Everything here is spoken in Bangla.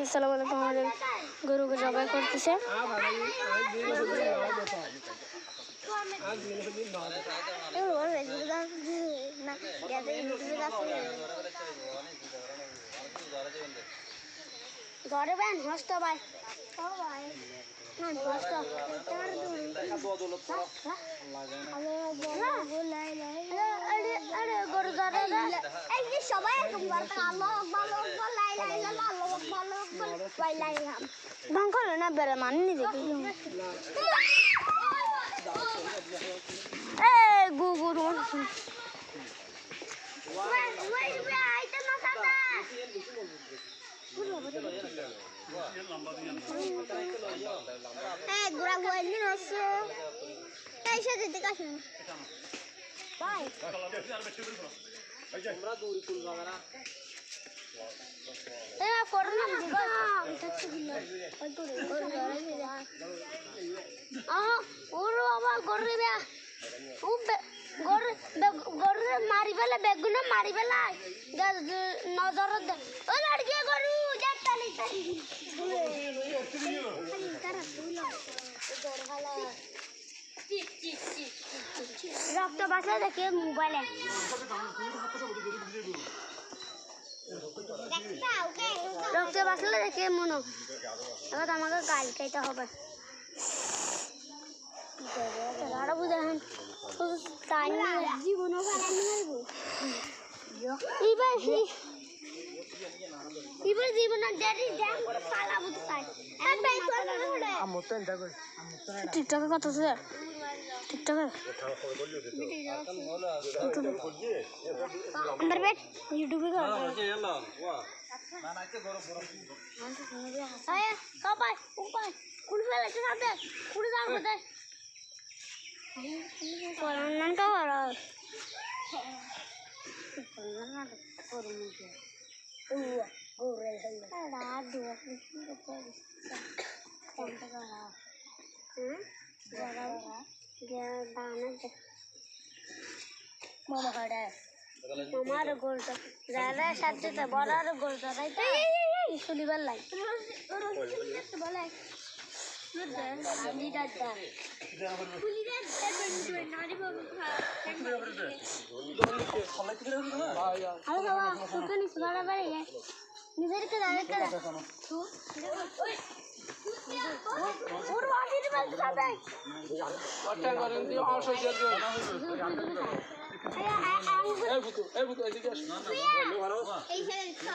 আসসালামু আলাইকুম। আমাদের গরুকে জবাই করতেছে। ঘরে বেন নষ্ট ভাই সবাই ভঙ্কর না বেড়ে মানি দেখি গুগুর গুড়া গুয়াইনি নষ্ট এই সাথে দিকে আসুন বাই তোমরা দূরে কুল বাগানা এ করোনা দিগো এটা ছিল ওই করে ওর বাবা গররে ও গররে মারি ফেলে বেগুনে মারি ফেলে নজর দে ও লড়কি গরু যাতালি রক্ত বাসা দেখে মোবাইলে রক্ত বাসলে দেখে মনো এবার আমাকে গাল খাইতে হবে আরো বুঝলাম জীবনও এবার জীবনের ড্যাডি ড্যাম করে পালাবো তো তাই টিকটকে কত আছে টিকটকে अंदर बैठ यूट्यूब पे कर आया कपाय ऊपर कुल पे लेके आते कुल जा होते कोरोना का वाला कोरोना का मुझे गोरे है रात दो कंटा का गया दाना मामा खड़ा है मामार गोल तो ज़्यादा शादी तो बड़ा रो गोल तो राइट है सुली बल लाई तो बोला आंधी डाटा सुली डाटा बंद नारी बाबू अरे बाबा तो नहीं सुनाना पड़ेगा निधर के दाने का तू और वाली ने बंद कर दे क्या करें दी आशा जल्दी এই ভূত এদিকে আসো না না